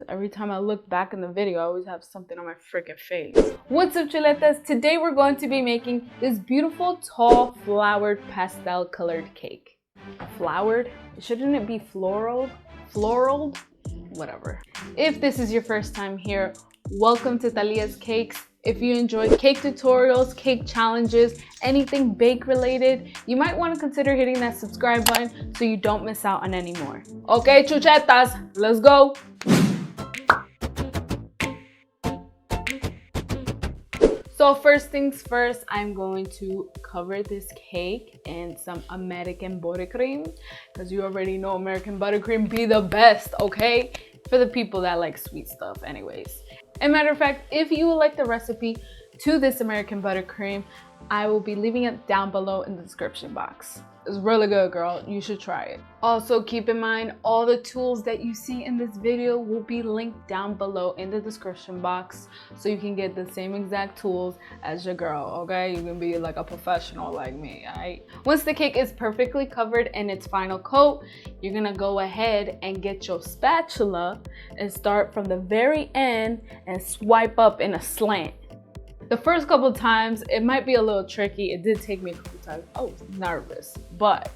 every time I look back in the video, I always have something on my freaking face. What's up, chuletas? Today we're going to be making this beautiful, tall, flowered, pastel colored cake. Flowered? Shouldn't it be floral? Floral? Whatever. If this is your first time here, welcome to Thalias Cakes. If you enjoy cake tutorials, cake challenges, anything bake related, you might want to consider hitting that subscribe button so you don't miss out on any more. Okay, chuchetas, let's go. So first things first, I'm going to cover this cake in some American buttercream, because you already know American buttercream be the best, okay? For the people that like sweet stuff anyways. And matter of fact, if you would like the recipe to this American buttercream, I will be leaving it down below in the description box. It's really good, girl. You should try it. Also, keep in mind, all the tools that you see in this video will be linked down below in the description box, so you can get the same exact tools as your girl, okay? You can be like a professional like me, all right? Once the cake is perfectly covered in its final coat, you're gonna go ahead and get your spatula and start from the very end and swipe up in a slant. The first couple times, it might be a little tricky. It did take me a couple times. I was nervous, but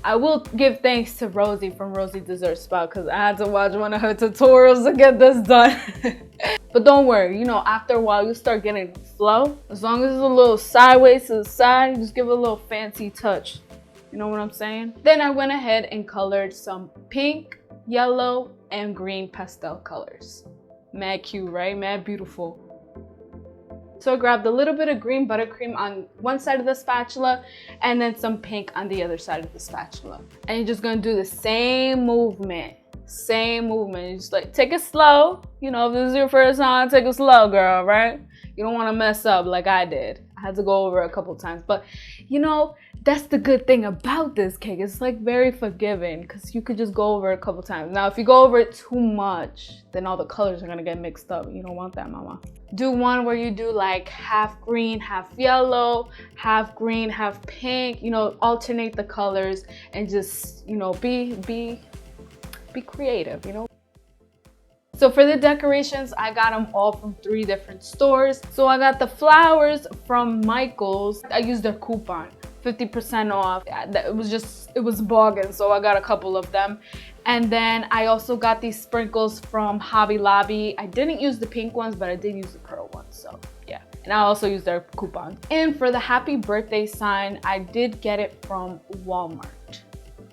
I will give thanks to Rosie from Rosie Dessert Spot, because I had to watch one of her tutorials to get this done. But don't worry, you know, after a while, you start getting the flow. As long as it's a little sideways to the side, you just give it a little fancy touch. You know what I'm saying? Then I went ahead and colored some pink, yellow, and green pastel colors. Mad cute, right? Mad beautiful. So I grabbed a little bit of green buttercream on one side of the spatula and then some pink on the other side of the spatula. And you're just gonna do the same movement. You just like take it slow. You know, if this is your first time, take it slow, girl, right? You don't wanna mess up like I did. I had to go over a couple times, but you know, that's the good thing about this cake. It's like very forgiving because you could just go over it a couple times. Now, if you go over it too much, then all the colors are gonna get mixed up. You don't want that, mama. Do one where you do like half green, half yellow, half green, half pink. You know, alternate the colors and just, you know, be creative, you know. So for the decorations, I got them all from 3 different stores. So I got the flowers from Michael's. I used their coupon, 50% off. It was bargain, so I got a couple of them. And then I also got these sprinkles from Hobby Lobby. I didn't use the pink ones, but I did use the pearl ones, so yeah. And I also used their coupon. And for the happy birthday sign, I did get it from Walmart.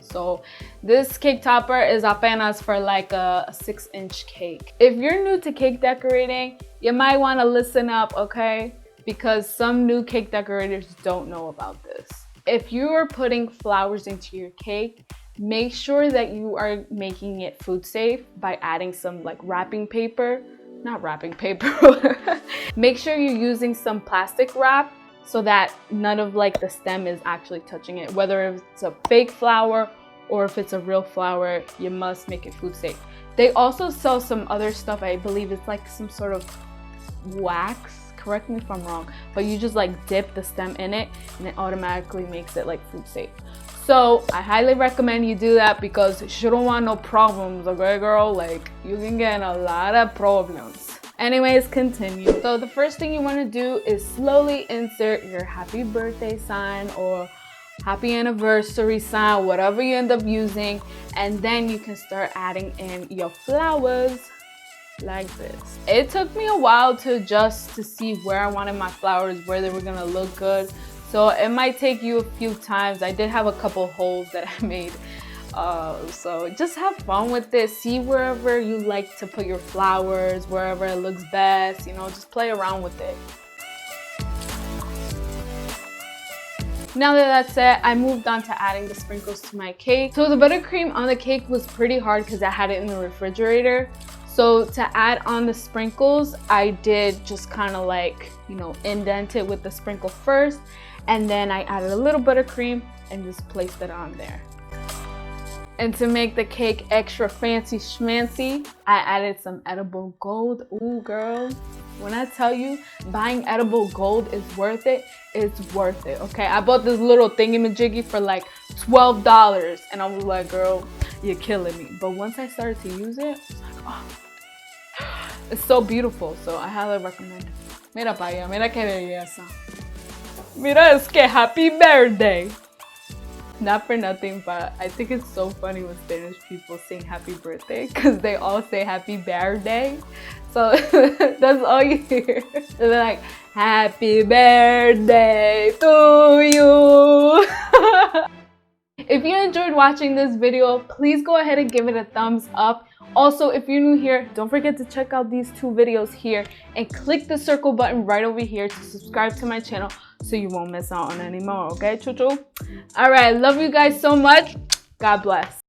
So this cake topper is apenas for like a 6-inch cake. If you're new to cake decorating, you might want to listen up, okay? Because some new cake decorators don't know about this. If you are putting flowers into your cake, make sure that you are making it food safe by adding some like wrapping paper. Not wrapping paper. Make sure you're using some plastic wrap so that none of like the stem is actually touching it. Whether it's a fake flower or if it's a real flower, you must make it food safe. They also sell some other stuff. I believe it's like some sort of wax. Correct me if I'm wrong, but you just like dip the stem in it and it automatically makes it like food safe. So I highly recommend you do that because you don't want no problems, okay, girl? Like, you can get a lot of problems. Anyways, continue. So the first thing you want to do is slowly insert your happy birthday sign or happy anniversary sign, whatever you end up using, and then you can start adding in your flowers like this. It took me a while to adjust to see where I wanted my flowers, where they were gonna look good. So it might take you a few times. I did have a couple holes that I made. So just have fun with this. See wherever you like to put your flowers, wherever it looks best, you know, just play around with it. Now that that's set, I moved on to adding the sprinkles to my cake. So the buttercream on the cake was pretty hard because I had it in the refrigerator. So to add on the sprinkles, I did just kind of like, you know, indent it with the sprinkle first. And then I added a little buttercream and just placed it on there. And to make the cake extra fancy schmancy, I added some edible gold. Ooh, girl. When I tell you buying edible gold is worth it, it's worth it, okay? I bought this little thingamajiggy for like $12 and I was like, girl, you're killing me. But once I started to use it, I was like, oh, It's so beautiful, so I highly recommend. Mira pa allá, mira qué belleza. Mira, es que happy birthday. Not for nothing, but I think it's so funny when Spanish people sing happy birthday because they all say happy birthday. So that's all you hear. They're like, happy birthday to you. If you enjoyed watching this video, please go ahead and give it a thumbs up. Also, if you're new here, don't forget to check out these 2 videos here and click the circle button right over here to subscribe to my channel so you won't miss out on any more, okay, choo-choo? All right, love you guys so much. God bless.